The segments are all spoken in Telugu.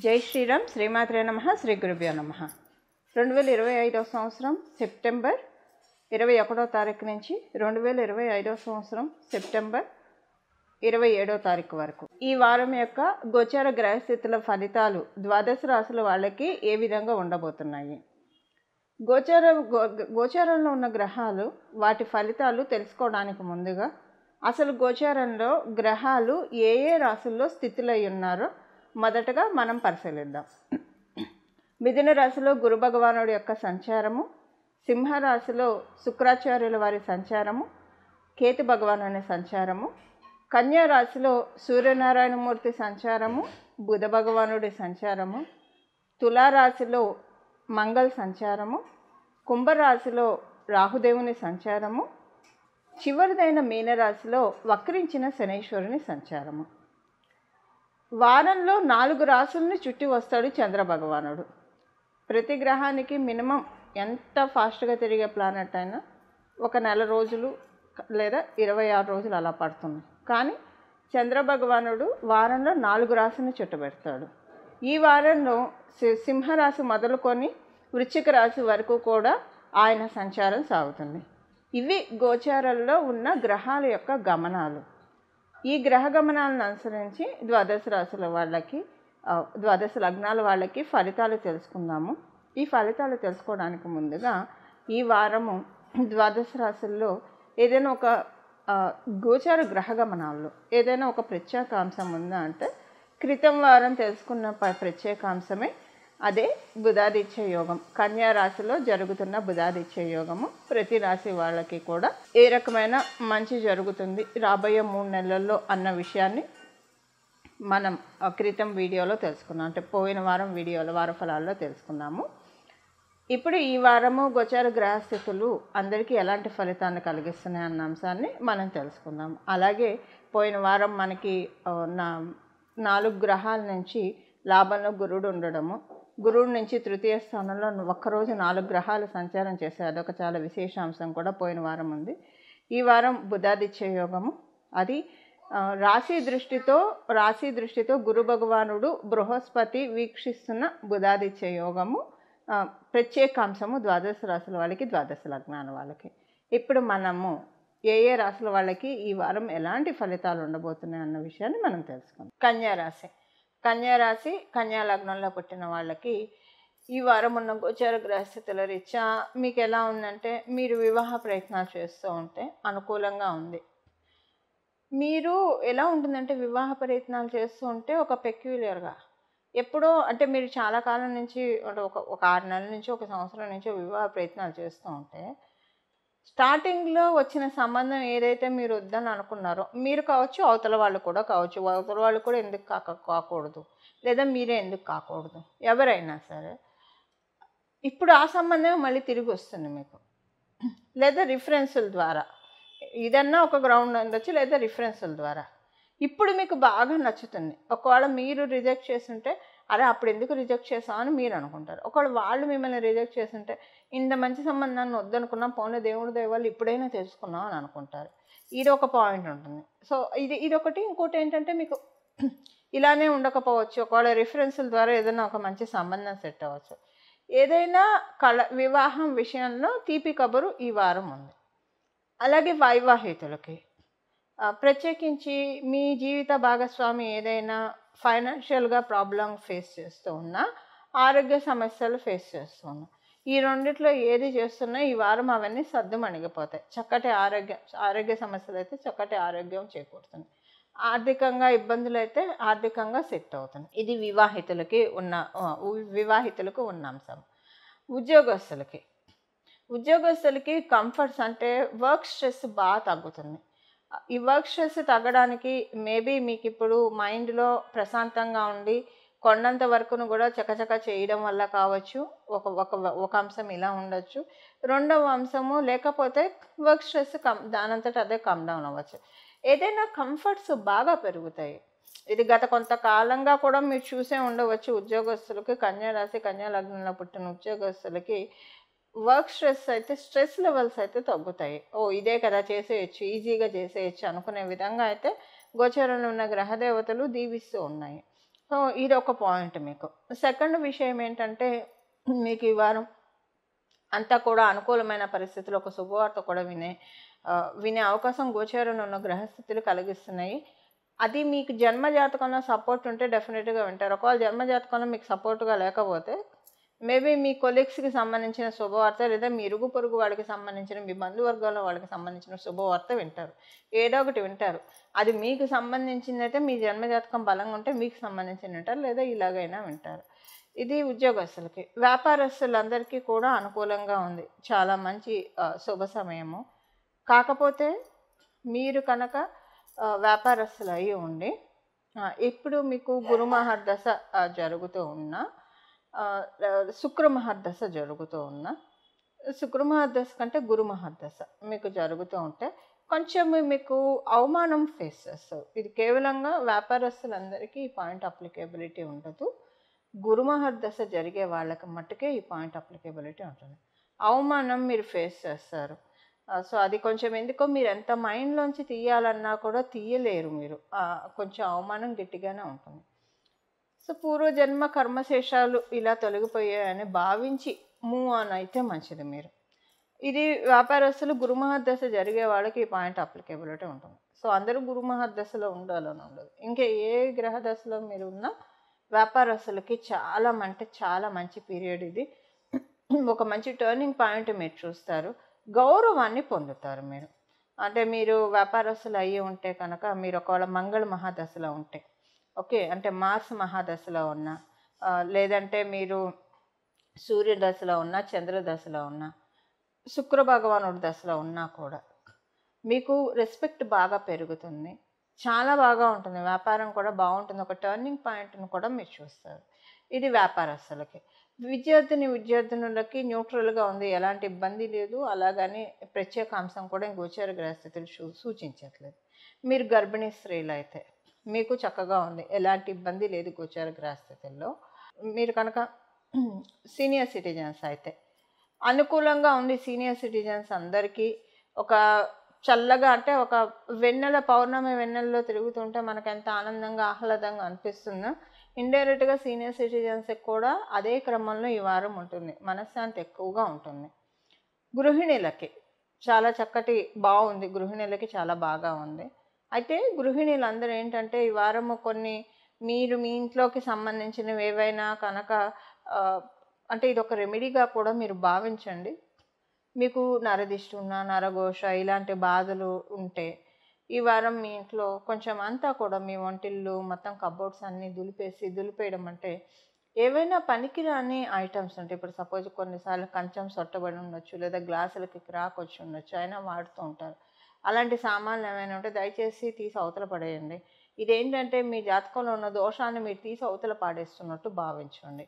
జై శ్రీరామ్. శ్రీమాత్రే నమః. శ్రీ గురుభ్యో నమః. 2025 సంవత్సరం సెప్టెంబర్ 21వ తారీఖు నుంచి 2025 సంవత్సరం సెప్టెంబర్ 27వ తారీఖు వరకు ఈ వారం యొక్క గోచార గ్రహస్థితుల ఫలితాలు ద్వాదశ రాశుల వాళ్ళకి ఏ విధంగా ఉండబోతున్నాయి? గోచారంలో ఉన్న గ్రహాలు వాటి ఫలితాలు తెలుసుకోవడానికి ముందుగా అసలు గోచారంలో గ్రహాలు ఏ ఏ రాశుల్లో స్థితులై ఉన్నారో మొదటగా మనం పరిశీలిద్దాం. మిథున రాశిలో గురు భగవానుడి యొక్క సంచారము, సింహరాశిలో శుక్రాచార్యుల వారి సంచారము, కేతు భగవానుని సంచారము, కన్యా రాశిలో సూర్యనారాయణమూర్తి సంచారము, బుధ భగవానుడి సంచారము, తులారాశిలో మంగళ సంచారము, కుంభరాశిలో రాహుదేవుని సంచారము, చివరిదైన మీనరాశిలో వక్రించిన శనీశ్వరుని సంచారము. వారంలో 4 రాశుల్ని చుట్టి వస్తాడు చంద్ర భగవానుడు. ప్రతి గ్రహానికి మినిమం ఎంత ఫాస్ట్గా తిరిగే ప్లానెట్ అయినా ఒక నెల రోజులు లేదా 26 రోజులు అలా పడుతుంది. కానీ చంద్ర భగవానుడు వారంలో 4 రాశుల్ని చుట్టబెడతాడు. ఈ వారంలో సింహరాశి మొదలుకొని వృశ్చిక రాశి వరకు కూడా ఆయన సంచారం సాగుతుంది. ఇవి గోచారంలో ఉన్న గ్రహాల యొక్క గమనాలు. ఈ గ్రహ గమనాలను అనుసరించి ద్వాదశ రాశుల వాళ్ళకి, ద్వాదశ లగ్నాల వాళ్ళకి ఫలితాలు తెలుసుకుందాము. ఈ ఫలితాలు తెలుసుకోవడానికి ముందుగా ఈ వారము ద్వాదశ రాశుల్లో ఏదైనా ఒక గోచార గ్రహ గమనాల్లో ఏదైనా ఒక ప్రత్యేకాంశం ఉందా అంటే క్రితం వారం తెలుసుకున్న ప్రత్యేకాంశమే అదే బుధాదిత్య యోగం. కన్యా రాశిలో జరుగుతున్న బుధాదిత్య యోగము ప్రతి రాశి వాళ్ళకి కూడా ఏ రకమైన మంచి జరుగుతుంది రాబోయే 3 నెలల్లో అన్న విషయాన్ని మనం క్రితం వీడియోలో తెలుసుకున్నాం. అంటే పోయిన వారం వీడియోలో వార ఫలాల్లో తెలుసుకున్నాము. ఇప్పుడు ఈ వారము గోచార గ్రహస్థితులు అందరికీ ఎలాంటి ఫలితాన్ని కలిగిస్తున్నాయి అన్న అంశాన్ని మనం తెలుసుకుందాం. అలాగే పోయిన వారం మనకి 4 గ్రహాల నుంచి లాభంలో గురుడు ఉండడము, గురువు నుంచి తృతీయ స్థానంలో ఒక్కరోజు 4 గ్రహాలు సంచారం చేశారు. అదొక చాలా విశేషాంశం కూడా పోయిన వారం ఉంది. ఈ వారం బుధాదిత్య యోగము, అది రాశి దృష్టితో గురు భగవానుడు బృహస్పతి వీక్షిస్తున్న బుధాదిత్య యోగము ప్రత్యేకాంశము ద్వాదశ రాశుల వాళ్ళకి, ద్వాదశ లగ్నాల వాళ్ళకి. ఇప్పుడు మనము ఏ ఏ రాశుల వాళ్ళకి ఈ వారం ఎలాంటి ఫలితాలు ఉండబోతున్నాయి అన్న విషయాన్ని మనం తెలుసుకుందాం. కన్యా రాశి కన్యా లగ్నంలో పుట్టిన వాళ్ళకి ఈ వారం ఉన్న గోచార గ్రహస్థితుల రీత్యా మీకు ఎలా ఉందంటే, మీరు వివాహ ప్రయత్నాలు చేస్తూ ఉంటే అనుకూలంగా ఉంది. మీరు ఎలా ఉంటుందంటే వివాహ ప్రయత్నాలు చేస్తూ ఉంటే ఒక పెక్యులర్గా ఎప్పుడో అంటే మీరు చాలా కాలం నుంచి ఒక 6 నెలల నుంచి 1 సంవత్సరం నుంచి వివాహ ప్రయత్నాలు చేస్తూ ఉంటే స్టార్టింగ్లో వచ్చిన సంబంధం ఏదైతే మీరు వద్దని అనుకున్నారో, మీరు కావచ్చు అవతల వాళ్ళు కూడా కావచ్చు, అవతల వాళ్ళు కూడా ఎందుకు కాకూడదు లేదా మీరే ఎందుకు కాకూడదు, ఎవరైనా సరే ఇప్పుడు ఆ సంబంధం మళ్ళీ తిరిగి వస్తుంది మీకు. లేదా రిఫరెన్సుల ద్వారా, ఇదన్నా ఒక గ్రౌండ్ ఉండొచ్చు, లేదా రిఫరెన్సుల ద్వారా ఇప్పుడు మీకు బాగా నచ్చుతుంది. ఒకవేళ మీరు రిజెక్ట్ చేస్తుంటే అరే అప్పుడు ఎందుకు రిజెక్ట్ చేసామని మీరు అనుకుంటారు. ఒకవేళ వాళ్ళు మిమ్మల్ని రిజెక్ట్ చేస్తుంటే ఇంత మంచి సంబంధాన్ని వద్దనుకున్నాం, పోనీ దేవుడి దయవల్ల ఇప్పుడైనా తెలుసుకున్నాం అని అనుకుంటారు. ఇది ఒక పాయింట్ ఉంటుంది. సో ఇదొకటి. ఇంకోటి ఏంటంటే మీకు ఇలానే ఉండకపోవచ్చు, ఒకవేళ రిఫరెన్సుల ద్వారా ఏదైనా ఒక మంచి సంబంధం సెట్ అవ్వచ్చు. ఏదైనా వివాహం విషయంలో తీపి కబురు ఈ వారం ఉంది. అలాగే వైవాహితులకి ప్రత్యేకించి మీ జీవిత భాగస్వామి ఏదైనా ఫైనాన్షియల్గా ప్రాబ్లం ఫేస్ చేస్తూ ఉన్నా, ఆరోగ్య సమస్యలు ఫేస్ చేస్తూ ఉన్నా, ఈ రెండిట్లో ఏది చేస్తున్నా ఈ వారం అవన్నీ సర్దుమణిగిపోతాయి. చక్కటి ఆరోగ్య సమస్యలు అయితే చక్కటి ఆరోగ్యం చేకూరుతుంది. ఆర్థికంగా ఇబ్బందులు అయితే ఆర్థికంగా సెట్ అవుతుంది. ఇది వివాహితులకు ఉన్న అంశం. ఉద్యోగస్తులకి కంఫర్ట్స్ అంటే వర్క్ స్ట్రెస్ బాగా తగ్గుతుంది. ఈ వర్క్ స్ట్రెస్ తగ్గడానికి మేబీ మీకు ఇప్పుడు మైండ్లో ప్రశాంతంగా ఉండి కొండంత వర్క్ను కూడా చకచక చేయడం వల్ల కావచ్చు, ఒక అంశం ఇలా ఉండొచ్చు. రెండవ అంశము లేకపోతే వర్క్ స్ట్రెస్ దానంతట అదే కమ్ డౌన్ అవ్వచ్చు. ఏదైనా కంఫర్ట్స్ బాగా పెరుగుతాయి. ఇది గత కొంతకాలంగా కూడా మీరు చూసే ఉండవచ్చు. ఉద్యోగస్తులకి కన్యా రాశి కన్యా లగ్నంలో పుట్టిన ఉద్యోగస్తులకి వర్క్ స్ట్రెస్ లెవెల్స్ అయితే తగ్గుతాయి. ఇదే కదా చేసేయచ్చు, ఈజీగా చేసేయచ్చు అనుకునే విధంగా అయితే గోచరంలో ఉన్న గ్రహదేవతలు దీవిస్తూ ఉన్నాయి. సో ఇది ఒక పాయింట్ మీకు. సెకండ్ విషయం ఏంటంటే మీకు ఈ వారం అంతా కూడా అనుకూలమైన పరిస్థితులు, ఒక శుభవార్త కూడా వినే అవకాశం గోచారంలో ఉన్న గ్రహస్థితులు కలిగిస్తున్నాయి. అది మీకు జన్మజాతకంలో సపోర్ట్ ఉంటే డెఫినెట్గా వింటారు. ఒకవేళ జన్మజాతకంలో మీకు సపోర్ట్గా లేకపోతే మేబీ మీ కొలీగ్స్కి సంబంధించిన శుభవార్త, లేదా మీ ఇరుగు పొరుగు వాళ్ళకి సంబంధించిన, మీ బంధువర్గంలో వాళ్ళకి సంబంధించిన శుభవార్త వింటారు. ఏదో ఒకటి వింటారు. అది మీకు సంబంధించిందైతే మీ జన్మజాతకం బలంగా ఉంటే మీకు సంబంధించిన వింటారు, లేదా ఇలాగైనా వింటారు. ఇది ఉద్యోగస్తులకి. వ్యాపారస్తులందరికీ కూడా అనుకూలంగా ఉంది. చాలా మంచి శుభ సమయము. కాకపోతే మీరు కనుక వ్యాపారస్తులు అయి ఉండి ఇప్పుడు మీకు గురు మహర్దశ జరుగుతూ ఉన్న, శుక్ర మహర్దశ జరుగుతూ ఉన్న, శుక్ర మహర్దశ కంటే గురు మహర్దశ మీకు జరుగుతూ ఉంటే కొంచెం మీకు అవమానం ఫేస్ చేస్తారు. ఇది కేవలంగా వ్యాపారస్తులందరికీ ఈ పాయింట్ అప్లికేబిలిటీ ఉండదు. గురు మహర్దశ జరిగే వాళ్ళకి మట్టుకే ఈ పాయింట్ అప్లికేబిలిటీ ఉంటుంది. అవమానం మీరు ఫేస్ చేస్తారు. సో అది కొంచెం ఎందుకో మీరు ఎంత మైండ్లోంచి తీయాలన్నా కూడా తీయలేరు మీరు. కొంచెం అవమానం గట్టిగానే ఉంటుంది. సో పూర్వజన్మ కర్మశేషాలు ఇలా తొలగిపోయాయని భావించి మూవ్ ఆన్ అయితే మంచిది మీరు. ఇది వ్యాపారస్తులు గురు మహర్దశ జరిగే వాళ్ళకి ఈ పాయింట్ అప్లికేబిలిటీ ఉంటుంది. సో అందరూ గురు మహర్దశలో ఉండాలని ఉండదు. ఇంకా ఏ గ్రహ దశలో మీరు ఉన్నా వ్యాపారస్తులకి చాలా మంచి పీరియడ్ ఇది. ఒక మంచి టర్నింగ్ పాయింట్ మీరు చూస్తారు. గౌరవాన్ని పొందుతారు మీరు. అంటే మీరు వ్యాపారస్తులు అయ్యి ఉంటే కనుక, మీరు ఒకవేళ మంగళ మహాదశలో ఉంటే, ఓకే, అంటే మార్స్ మహాదశలో ఉన్నా, లేదంటే మీరు సూర్య దశలో ఉన్నా, చంద్ర దశలో ఉన్నా, శుక్ర భగవానుడి దశలో ఉన్నా కూడా మీకు రెస్పెక్ట్ బాగా పెరుగుతుంది. చాలా బాగా ఉంటుంది. వ్యాపారం కూడా బాగుంటుంది. ఒక టర్నింగ్ పాయింట్ను కూడా మీరు చూస్తారు. ఇది వ్యాపారస్తులకి. విద్యార్థినులకి న్యూట్రల్గా ఉంది. ఎలాంటి ఇబ్బంది లేదు. అలాగని ప్రత్యేక అంశం కూడా గోచార గ్రహస్థితులు సూచించట్లేదు. మీరు గర్భిణీ స్త్రీలు అయితే మీకు చక్కగా ఉంది. ఎలాంటి ఇబ్బంది లేదు గోచార గ్రహస్థితుల్లో. మీరు కనుక సీనియర్ సిటిజన్స్ అయితే అనుకూలంగా ఉంది. సీనియర్ సిటిజన్స్ అందరికీ ఒక చల్లగా, అంటే ఒక వెన్నెల, పౌర్ణమి వెన్నెలలో తిరుగుతుంటే మనకు ఎంత ఆనందంగా ఆహ్లాదంగా అనిపిస్తుందో, ఇండైరెక్ట్గా సీనియర్ సిటిజన్స్కి కూడా అదే క్రమంలో ఈ వారం ఉంటుంది. మనశ్శాంతి ఎక్కువగా ఉంటుంది. గృహిణీలకి చాలా చక్కటి బాగుంది. గృహిణీలకి చాలా బాగా ఉంది. అయితే గృహిణీలందరూ ఏంటంటే ఈ వారము కొన్ని మీరు మీ ఇంట్లోకి సంబంధించినవి ఏవైనా కనుక, అంటే ఇది ఒక రెమెడీగా కూడా మీరు భావించండి. మీకు నరదిష్టి ఉన్నా, నరఘోష ఇలాంటి బాధలు ఉంటే ఈ వారం మీ ఇంట్లో కొంచెం అంతా కూడా మీ వంటిల్లు మొత్తం కబోర్డ్స్ అన్నీ దులిపేయడం, అంటే ఏవైనా పనికిరాని ఐటమ్స్ ఉంటాయి. ఇప్పుడు సపోజ్ కొన్నిసార్లు కంచం సొట్టబడి ఉండొచ్చు, లేదా గ్లాసులకి క్రాక్ వచ్చి ఉండొచ్చు, అయినా వాడుతూ ఉంటారు. అలాంటి సామాన్లు ఏమైనా ఉంటే దయచేసి తీసి అవతల పడేయండి. ఇదేంటంటే మీ జాతకంలో ఉన్న దోషాన్ని మీరు తీసి అవతల పాడేస్తున్నట్టు భావించండి.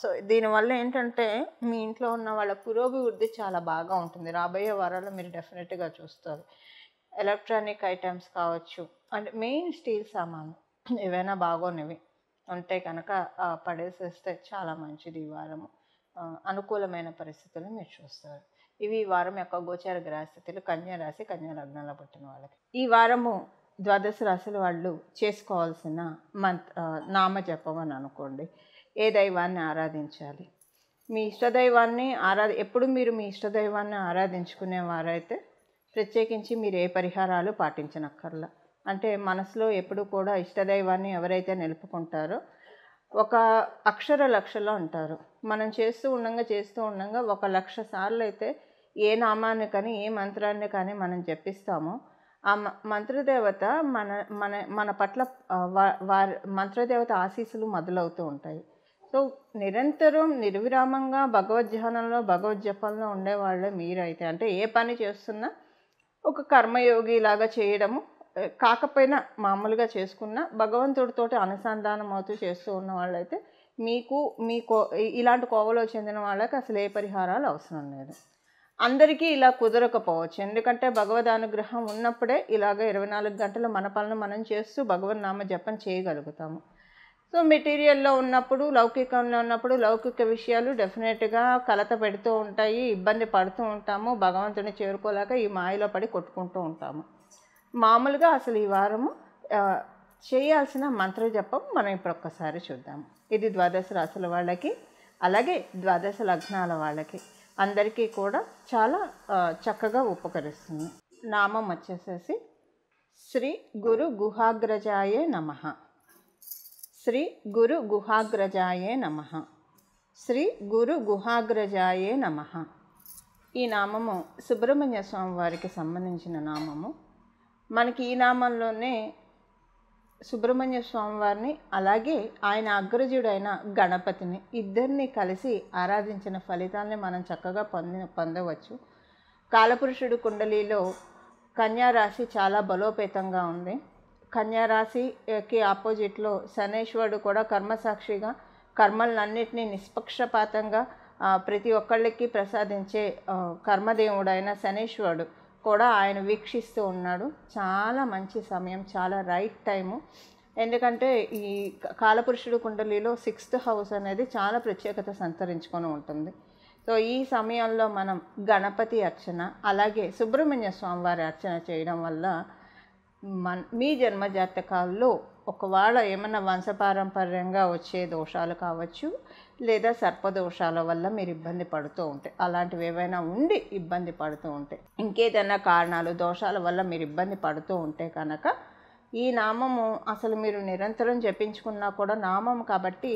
సో దీనివల్ల ఏంటంటే మీ ఇంట్లో ఉన్న వాళ్ళ పురోభివృద్ధి చాలా బాగా ఉంటుంది. రాబోయే వారాల్లో మీరు డెఫినెట్గా చూస్తారు. ఎలక్ట్రానిక్ ఐటమ్స్ కావచ్చు, అంటే మెయిన్ స్టీల్ సామాను ఏవైనా బాగోనివి ఉంటే కనుక పడేసేస్తే చాలా మంచిది. ఈ వారము అనుకూలమైన పరిస్థితులు మీరు చూస్తారు. ఇవి ఈ వారం యొక్క గోచార గ్రహస్థితులు. కన్యా రాశి, కన్యా లగ్నంలో పుట్టిన వాళ్ళకి ఈ వారము ద్వాదశ రాశుల వాళ్ళు చేసుకోవాల్సిన నామజపం అని అనుకోండి. ఏ దైవాన్ని ఆరాధించాలి? మీ ఇష్టదైవాన్ని ఎప్పుడు మీరు మీ ఇష్టదైవాన్ని ఆరాధించుకునేవారైతే ప్రత్యేకించి మీరు ఏ పరిహారాలు పాటించనక్కర్లా. అంటే మనసులో ఎప్పుడు కూడా ఇష్టదైవాన్ని ఎవరైతే నిలుపుకుంటారో ఒక అక్షర లక్షలో ఉంటారు. మనం చేస్తూ ఉండంగా 1,00,000 సార్లు అయితే ఏ నామాన్ని కానీ ఏ మంత్రాన్ని కానీ మనం జపిస్తామో ఆ మంత్రదేవత మన పట్ల మంత్రదేవత ఆశీస్సులు మొదలవుతూ ఉంటాయి. సో నిరంతరం నిర్విరామంగా భగవద్ధ్యానంలో, భగవద్జపంలో ఉండేవాళ్ళే మీరైతే, అంటే ఏ పని చేస్తున్నా ఒక కర్మయోగి లాగా చేయడము కాకపోయినా మామూలుగా చేసుకున్న భగవంతుడితోటి అనుసంధానం అవుతూ చేస్తూ ఉన్న వాళ్ళైతే మీకు ఇలాంటి కోవలో చెందిన వాళ్ళకి అసలు ఏ పరిహారాలు అవసరం లేదు. అందరికీ ఇలా కుదరకపోవచ్చు. ఎందుకంటే భగవద్ అనుగ్రహం ఉన్నప్పుడే ఇలాగ 24 గంటలు మన పనులు మనం చేస్తూ భగవన్నామ జపం చేయగలుగుతాము. సో మెటీరియల్లో ఉన్నప్పుడు, లౌకికంలో ఉన్నప్పుడు లౌకిక విషయాలు డెఫినెట్గా కలత పెడుతూ ఉంటాయి. ఇబ్బంది పడుతూ ఉంటాము. భగవంతుని చేరుకోలేక ఈ మాయలో పడి కొట్టుకుంటూ ఉంటాము. మామూలుగా అసలు ఈ వారము చేయాల్సిన మంత్ర జపం మనం ఇప్పుడు ఒక్కసారి చూద్దాం. ఇది ద్వాదశ రాశుల వాళ్ళకి, అలాగే ద్వాదశ లగ్నాల వాళ్ళకి అందరికీ కూడా చాలా చక్కగా ఉపకరిస్తుంది. నామం వచ్చేసేసి శ్రీ గురు గుహాగ్రజాయే నమః. శ్రీ గురు గుహాగ్రజాయే నమః. శ్రీ గురు గుహాగ్రజాయే నమః. ఈ నామము సుబ్రహ్మణ్య స్వామి వారికి సంబంధించిన నామము. మనకి ఈ నామంలోనే సుబ్రహ్మణ్య స్వామి వారిని అలాగే ఆయన అగ్రజుడైన గణపతిని ఇద్దరిని కలిసి ఆరాధించిన ఫలితాలని మనం చక్కగా పొందవచ్చు. కాలపురుషుడు కుండలిలో కన్యారాశి చాలా బలోపేతంగా ఉంది. కన్యారాశికి ఆపోజిట్లో శనేశ్వరుడు కూడా కర్మసాక్షిగా కర్మలన్నింటినీ నిష్పక్షపాతంగా ప్రతి ఒక్కళ్ళకి ప్రసాదించే కర్మదేవుడైన శనేశ్వరుడు కూడా ఆయన వీక్షిస్తూ ఉన్నాడు. చాలా మంచి సమయం, చాలా రైట్ టైము. ఎందుకంటే ఈ కాలపురుషుడు కుండలిలో 6th హౌస్ అనేది చాలా ప్రత్యేకత సంతరించుకొని ఉంటుంది. సో ఈ సమయంలో మనం గణపతి అర్చన అలాగే సుబ్రహ్మణ్య స్వామి వారి అర్చన చేయడం వల్ల మీ జన్మజాతకాల్లో ఒకవేళ ఏమైనా వంశపారంపర్యంగా వచ్చే దోషాలు కావచ్చు, లేదా సర్పదోషాల వల్ల మీరు ఇబ్బంది పడుతూ ఉంటే, అలాంటివి ఏవైనా ఉండి ఇబ్బంది పడుతూ ఉంటే, ఇంకేదైనా కారణాలు దోషాల వల్ల మీరు ఇబ్బంది పడుతూ ఉంటే కనుక ఈ నామము అసలు మీరు నిరంతరం జపించుకున్నా కూడా నామం కాబట్టి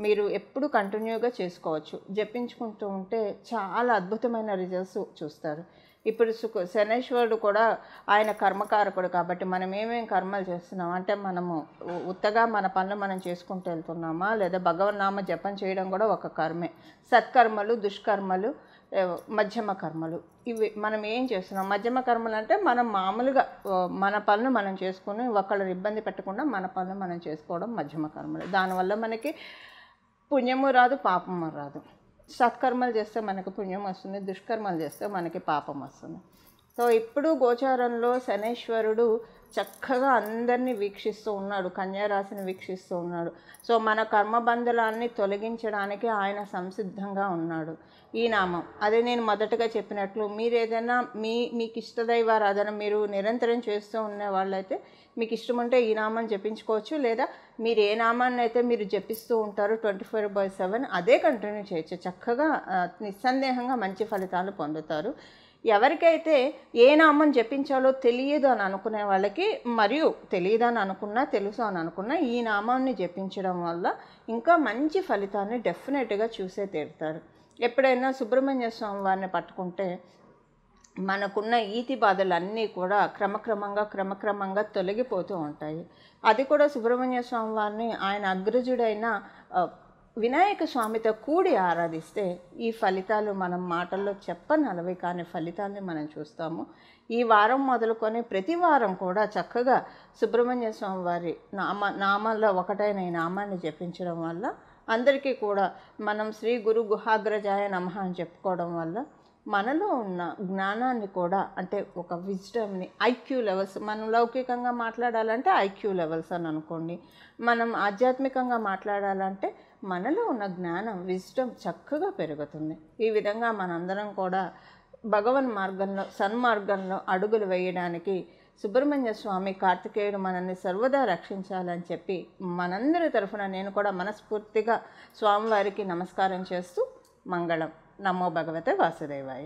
మీరు ఎప్పుడు కంటిన్యూగా చేసుకోవచ్చు. జపించుకుంటూ ఉంటే చాలా అద్భుతమైన రిజల్ట్స్ చూస్తారు. ఇప్పుడు శనేశ్వరుడు కూడా ఆయన కర్మకారకుడు కాబట్టి మనం ఏమేమి కర్మలు చేస్తున్నాం అంటే మనము ఉత్తగా మన పనులు మనం చేసుకుంటూ వెళ్తున్నామా, లేదా భగవన్నామ జపం చేయడం కూడా ఒక కర్మే. సత్కర్మలు, దుష్కర్మలు, మధ్యమ కర్మలు, ఇవి మనం ఏం చేస్తున్నాం. మధ్యమ కర్మలు అంటే మనం మామూలుగా మన పనులు మనం చేసుకుని ఒకళ్ళని ఇబ్బంది పెట్టకుండా మన పనులు మనం చేసుకోవడం మధ్యమ కర్మలు. దానివల్ల మనకి పుణ్యము రాదు, పాపము రాదు. సత్కర్మలు చేస్తే మనకు పుణ్యం వస్తుంది, దుష్కర్మలు చేస్తే మనకి పాపం వస్తుంది. సో ఇప్పుడు గోచారంలో శనేశ్వరుడు చక్కగా అందరినీ వీక్షిస్తూ ఉన్నాడు, కన్యారాశిని వీక్షిస్తూ ఉన్నాడు. సో మన కర్మబంధులాన్ని తొలగించడానికి ఆయన సంసిద్ధంగా ఉన్నాడు. ఈ నామం అదే నేను మొదటగా చెప్పినట్లు మీరు ఏదైనా మీకు ఇష్టదైవారాధన మీరు నిరంతరం చేస్తూ ఉన్న వాళ్ళైతే మీకు ఇష్టం ఉంటే ఈ నామాన్ని జపించుకోవచ్చు, లేదా మీరు ఏ నామాన్ని అయితే మీరు జపిస్తూ ఉంటారో 24/7 అదే కంటిన్యూ చేయొచ్చు. చక్కగా నిస్సందేహంగా మంచి ఫలితాలు పొందుతారు. ఎవరికైతే ఏ నామం జపించాలో తెలియదు అని అనుకునే వాళ్ళకి, మరియు తెలియదు అని అనుకున్నా తెలుసు అని అనుకున్నా ఈ నామాన్ని జపించడం వల్ల ఇంకా మంచి ఫలితాన్ని డెఫినెట్గా చూసే తీరుతారు. ఎప్పుడైనా సుబ్రహ్మణ్య స్వామి వారిని పట్టుకుంటే మనకున్న ఈతి బాధలన్నీ కూడా క్రమక్రమంగా తొలగిపోతూ ఉంటాయి. అది కూడా సుబ్రహ్మణ్య స్వామి వారిని ఆయన అగ్రజుడైన వినాయక స్వామితో కూడి ఆరాధిస్తే ఈ ఫలితాలు మనం మాటల్లో చెప్పనలవి కానీ ఫలితాలని మనం చూస్తాము. ఈ వారం మొదలుకొని ప్రతి వారం కూడా చక్కగా సుబ్రహ్మణ్య స్వామి వారి నామాల్లో ఒకటైన ఈ నామాన్ని జపించడం వల్ల అందరికీ కూడా మనం శ్రీ గురు గుహాగ్రజాయ నమః అని చెప్పుకోవడం వల్ల మనలో ఉన్న జ్ఞానాన్ని కూడా, అంటే ఒక విజ్డమ్ని, ఐక్యూ లెవెల్స్, మనం లౌకికంగా మాట్లాడాలంటే ఐక్యూ లెవెల్స్ అని అనుకోండి, మనం ఆధ్యాత్మికంగా మాట్లాడాలంటే మనలో ఉన్న జ్ఞానం, విజ్డమ్ చక్కగా పెరుగుతుంది. ఈ విధంగా మనందరం కూడా భగవన్ మార్గంలో, సన్మార్గంలో అడుగులు వేయడానికి సుబ్రహ్మణ్య స్వామి కార్తికేయుడు మనల్ని సర్వదా రక్షించాలని చెప్పి మనందరి తరఫున నేను కూడా మనస్ఫూర్తిగా స్వామివారికి నమస్కారం చేస్తూ మంగళం. నమో భగవతే వాసుదేవాయ.